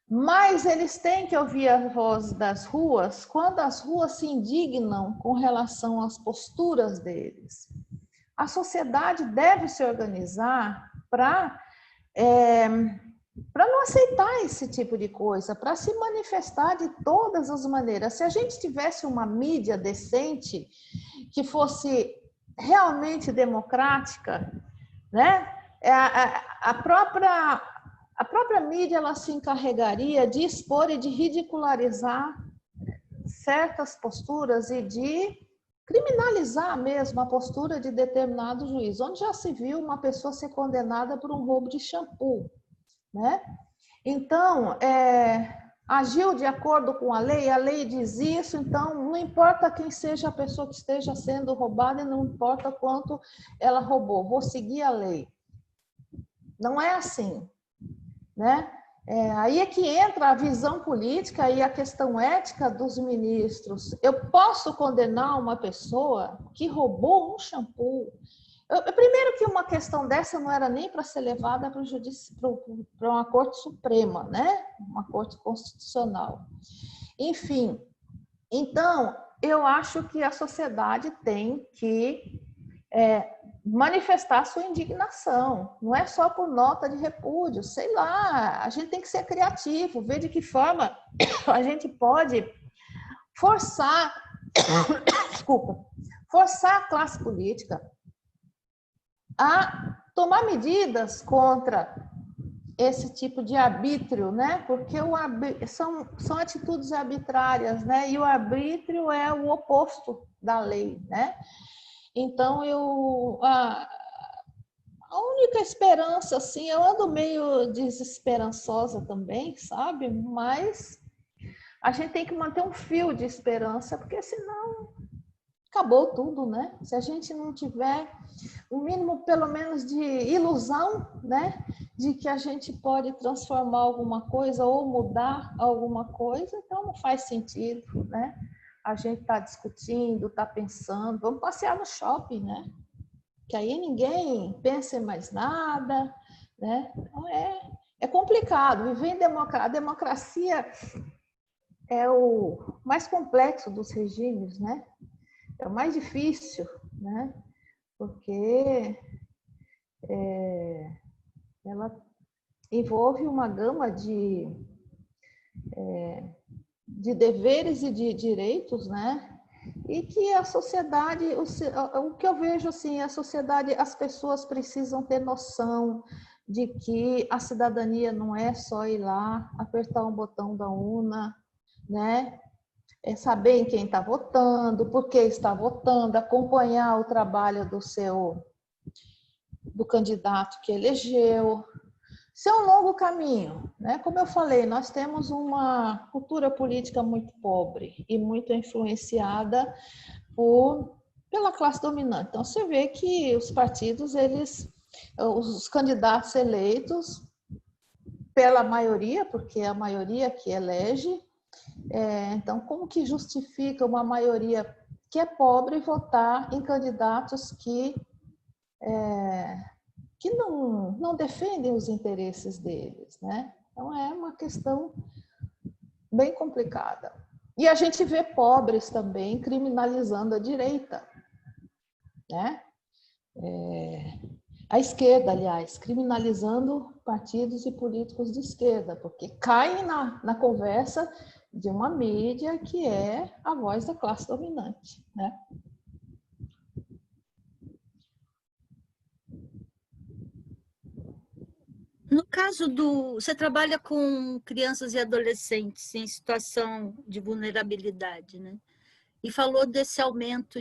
Mas eles têm que ouvir a voz das ruas quando as ruas se indignam com relação às posturas deles. A sociedade deve se organizar para não aceitar esse tipo de coisa, para se manifestar de todas as maneiras. Se a gente tivesse uma mídia decente, que fosse realmente democrática, né? A própria mídia ela se encarregaria de expor e de ridicularizar certas posturas e de criminalizar mesmo a postura de determinado juiz, onde já se viu uma pessoa ser condenada por um roubo de shampoo, né? Então, agiu de acordo com a lei diz isso, então não importa quem seja a pessoa que esteja sendo roubada e não importa quanto ela roubou, vou seguir a lei. Não é assim, né? Aí é que entra a visão política e a questão ética dos ministros. Eu posso condenar uma pessoa que roubou um shampoo. Primeiro que uma questão dessa não era nem para ser levada para uma Corte Suprema, né? Uma Corte Constitucional. Enfim, então, eu acho que a sociedade tem que manifestar sua indignação. Não é só por nota de repúdio, sei lá, a gente tem que ser criativo, ver de que forma a gente pode forçar a classe política a tomar medidas contra esse tipo de arbítrio, né? Porque são atitudes arbitrárias, né? E o arbítrio é o oposto da lei, né? Então, a única esperança, assim, eu ando meio desesperançosa também, sabe? Mas a gente tem que manter um fio de esperança, porque senão acabou tudo, né? Se a gente não tiver o mínimo, pelo menos, de ilusão, né? De que a gente pode transformar alguma coisa ou mudar alguma coisa, então não faz sentido, né? A gente está discutindo, está pensando, vamos passear no shopping, né? Que aí ninguém pensa em mais nada, né? Então é complicado. Viver em democracia, a democracia é o mais complexo dos regimes, né? É o mais difícil, né? Porque ela envolve uma gama de deveres e de direitos, né? E que a sociedade, o que eu vejo assim, a sociedade, as pessoas precisam ter noção de que a cidadania não é só ir lá, apertar um botão da urna, né? É saber em quem está votando, por que está votando, acompanhar o trabalho do candidato que elegeu. Isso é um longo caminho, né? Como eu falei, nós temos uma cultura política muito pobre e muito influenciada pela classe dominante. Então, você vê que os partidos, os candidatos eleitos pela maioria, porque é a maioria que elege, então, como que justifica uma maioria que é pobre votar em candidatos que não defendem os interesses deles, né? Então, é uma questão bem complicada. E a gente vê pobres também criminalizando a direita, né? A esquerda, aliás, criminalizando partidos e políticos de esquerda, porque caem na conversa de uma mídia que é a voz da classe dominante, né? No caso você trabalha com crianças e adolescentes em situação de vulnerabilidade, né? E falou desse aumento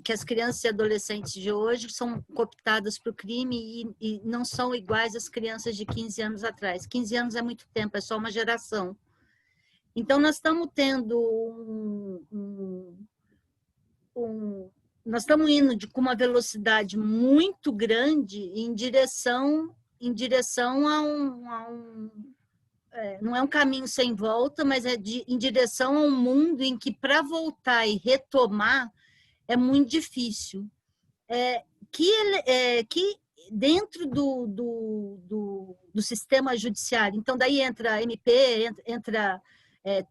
que as crianças e adolescentes de hoje são cooptadas para o crime e não são iguais às crianças de 15 anos atrás. 15 anos é muito tempo, é só uma geração. Então, nós estamos tendo nós estamos indo com uma velocidade muito grande em direção a não é um caminho sem volta, mas em direção a um mundo em que, para voltar e retomar, é muito difícil. Que dentro do sistema judiciário, então daí entra a MP, entra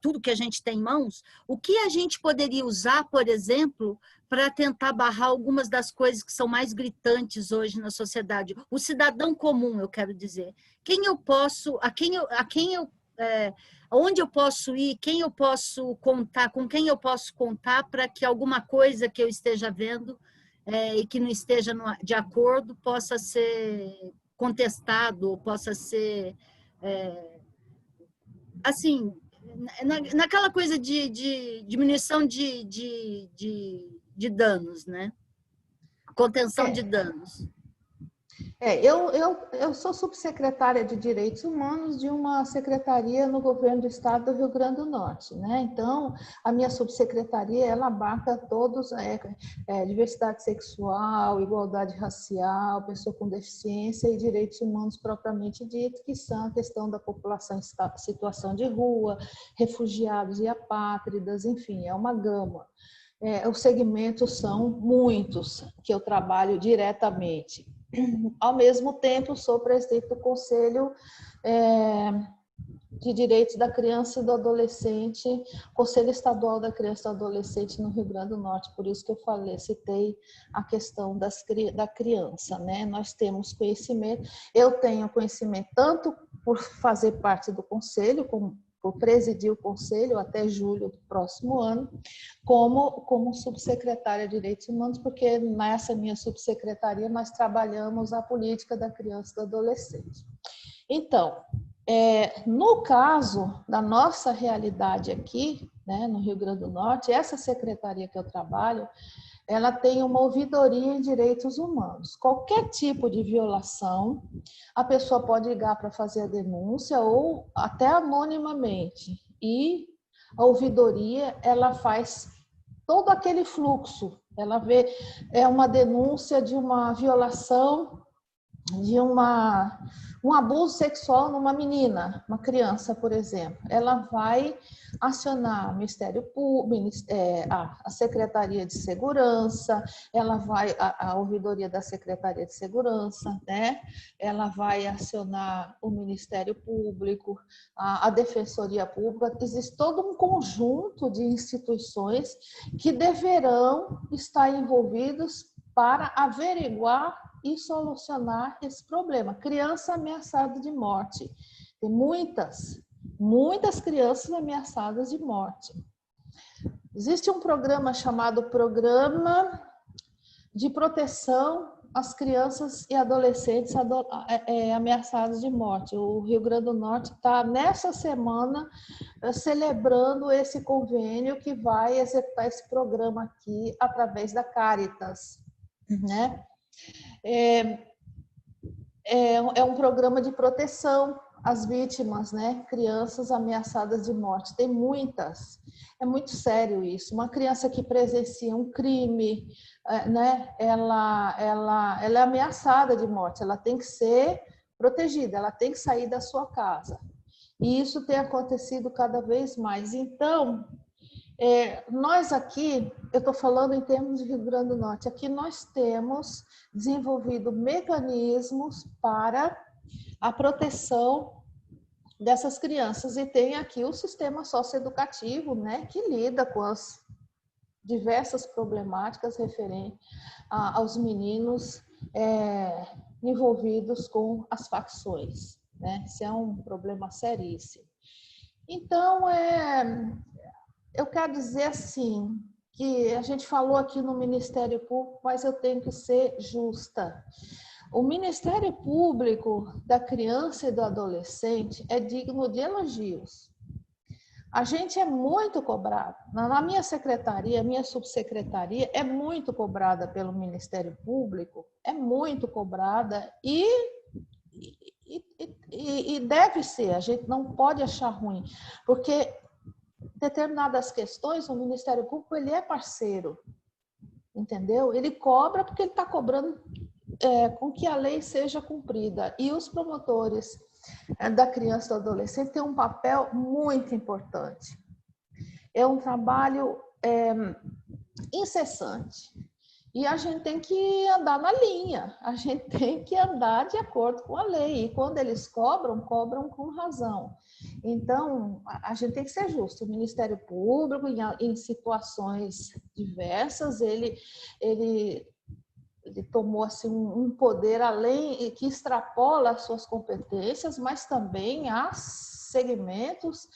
tudo que a gente tem em mãos, o que a gente poderia usar, por exemplo, para tentar barrar algumas das coisas que são mais gritantes hoje na sociedade? O cidadão comum, eu quero dizer. Onde eu posso ir, quem eu posso contar, com quem eu posso contar para que alguma coisa que eu esteja vendo e que não esteja de acordo possa ser contestado, ou possa ser assim, naquela coisa de diminuição de danos, né? Contenção de danos. Eu sou subsecretária de Direitos Humanos de uma secretaria no governo do estado do Rio Grande do Norte, né? Então, a minha subsecretaria, ela abarca todos, diversidade sexual, igualdade racial, pessoa com deficiência e direitos humanos propriamente dito, que são a questão da população em situação de rua, refugiados e apátridas, enfim, é uma gama. Os segmentos são muitos que eu trabalho diretamente. Ao mesmo tempo, sou presidente do Conselho de Direitos da Criança e do Adolescente, Conselho Estadual da Criança e do Adolescente no Rio Grande do Norte, por isso que eu citei a questão da criança, né? Nós temos conhecimento, eu tenho conhecimento tanto por fazer parte do Conselho, por presidir o Conselho até julho do próximo ano, como subsecretária de Direitos Humanos, porque nessa minha subsecretaria nós trabalhamos a política da criança e do adolescente. Então, no caso da nossa realidade aqui, né, no Rio Grande do Norte, essa secretaria que eu trabalho, ela tem uma ouvidoria em direitos humanos. Qualquer tipo de violação, a pessoa pode ligar para fazer a denúncia ou até anonimamente. E a ouvidoria, ela faz todo aquele fluxo. Ela vê uma denúncia de uma violação, de um abuso sexual numa menina, uma criança, por exemplo. Ela vai acionar o Ministério Público, a Secretaria de Segurança, ela vai a ouvidoria da Secretaria de Segurança, né? Ela vai acionar o Ministério Público, a Defensoria Pública. Existe todo um conjunto de instituições que deverão estar envolvidos para averiguar e solucionar esse problema. Criança ameaçada de morte. Tem muitas crianças ameaçadas de morte. Existe um programa chamado Programa de proteção às crianças e adolescentes ameaçados de morte. O Rio Grande do Norte está, nessa semana, celebrando esse convênio que vai executar esse programa aqui através da Caritas, né? É um programa de proteção às vítimas, né? Crianças ameaçadas de morte. Tem muitas. É muito sério isso. Uma criança que presencia um crime, né? Ela é ameaçada de morte. Ela tem que ser protegida. Ela tem que sair da sua casa. E isso tem acontecido cada vez mais. Então, nós aqui, eu estou falando em termos de Rio Grande do Norte, aqui nós temos desenvolvido mecanismos para a proteção dessas crianças e tem aqui o sistema socioeducativo, né, que lida com as diversas problemáticas referentes aos meninos envolvidos com as facções, né? Isso é um problema seríssimo. Então, eu quero dizer assim, que a gente falou aqui no Ministério Público, mas eu tenho que ser justa. O Ministério Público da Criança e do Adolescente é digno de elogios. A gente é muito cobrado. Na minha secretaria, minha subsecretaria é muito cobrada pelo Ministério Público, é muito cobrada e deve ser, a gente não pode achar ruim, porque determinadas questões, o Ministério Público ele é parceiro, entendeu? Ele cobra porque ele está cobrando com que a lei seja cumprida. E os promotores da criança e do adolescente têm um papel muito importante. É um trabalho incessante. E a gente tem que andar na linha, a gente tem que andar de acordo com a lei. E quando eles cobram com razão. Então, a gente tem que ser justo. O Ministério Público, em situações diversas, ele tomou assim, um poder além, que extrapola as suas competências, mas também há segmentos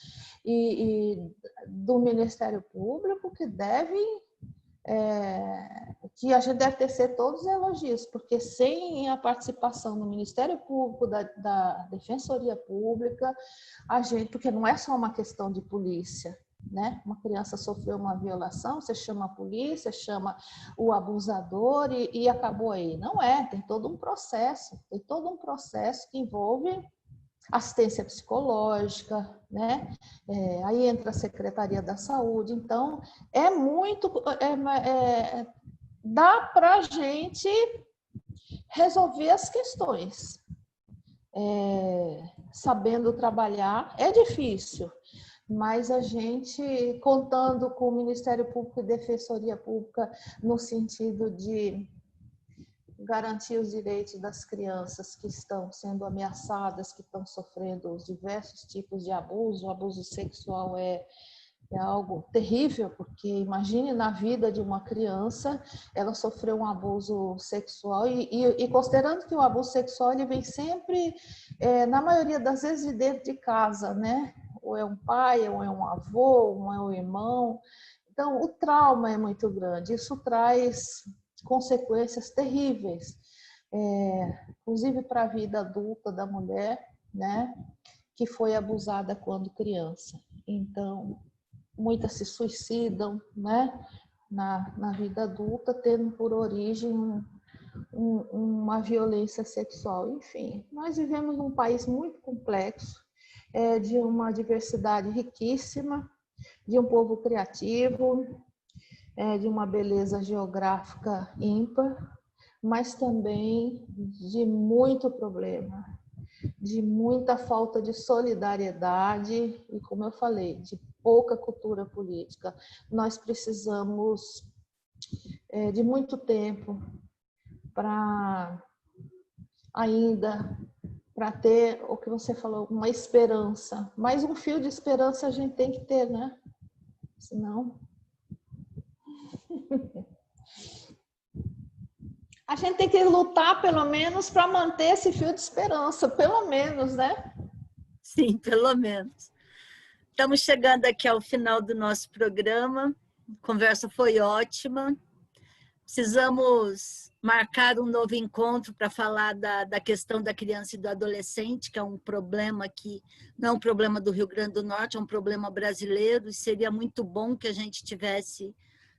do Ministério Público que devem que a gente deve tecer todos os elogios, porque sem a participação do Ministério Público, da Defensoria Pública, porque não é só uma questão de polícia, né? Uma criança sofreu uma violação, você chama a polícia, chama o abusador e acabou aí. Não tem todo um processo, que envolve assistência psicológica, né? Aí entra a Secretaria da Saúde. Então, dá para a gente resolver as questões. Sabendo trabalhar, é difícil, mas a gente, contando com o Ministério Público e Defensoria Pública, no sentido de garantir os direitos das crianças que estão sendo ameaçadas, que estão sofrendo os diversos tipos de abuso. O abuso sexual é algo terrível, porque imagine na vida de uma criança, ela sofreu um abuso sexual e considerando que o abuso sexual ele vem sempre, na maioria das vezes, de dentro de casa, né? Ou é um pai, ou é um avô, ou é um irmão. Então, o trauma é muito grande. Isso traz consequências terríveis, inclusive para a vida adulta da mulher, né, que foi abusada quando criança. Então, muitas se suicidam, né, na vida adulta, tendo por origem uma violência sexual. Enfim, nós vivemos num país muito complexo, de uma diversidade riquíssima, de um povo criativo, de uma beleza geográfica ímpar, mas também de muito problema, de muita falta de solidariedade e, como eu falei, de pouca cultura política. Nós precisamos de muito tempo para ter o que você falou, uma esperança. Mas um fio de esperança a gente tem que ter, né? Senão... A gente tem que lutar, pelo menos, para manter esse fio de esperança, pelo menos, né? Sim, pelo menos. Estamos chegando aqui ao final do nosso programa. A conversa foi ótima. precisamos marcar um novo encontro para falar da questão da criança e do adolescente, que é um problema que não é um problema do Rio Grande do Norte, é um problema brasileiro, e seria muito bom que a gente tivesse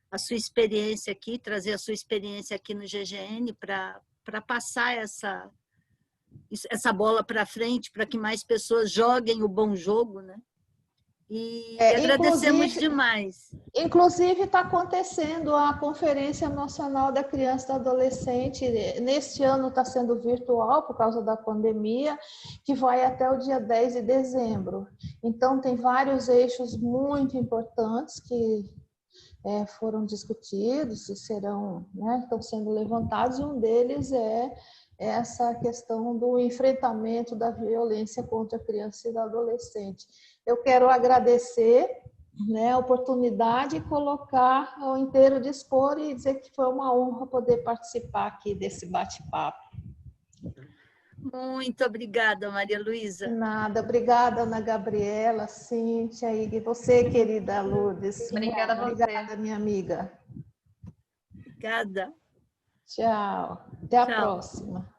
a sua experiência aqui, trazer a sua experiência aqui no GGN para passar essa bola para frente, para que mais pessoas joguem o bom jogo, né? E agradecemos demais. Inclusive, está acontecendo a Conferência Nacional da Criança e do Adolescente. Neste ano está sendo virtual por causa da pandemia, que vai até o dia 10 de dezembro. Então, tem vários eixos muito importantes que foram discutidos e serão, né, estão sendo levantados, e um deles é essa questão do enfrentamento da violência contra a criança e o adolescente. Eu quero agradecer, né, a oportunidade e colocar ao inteiro dispor e dizer que foi uma honra poder participar aqui desse bate-papo. Muito obrigada, Maria Luísa. Nada, obrigada, Ana Gabriela, Cíntia, e você, querida Lourdes. Obrigada a você. Obrigada, minha amiga. Obrigada. Tchau. Até a próxima.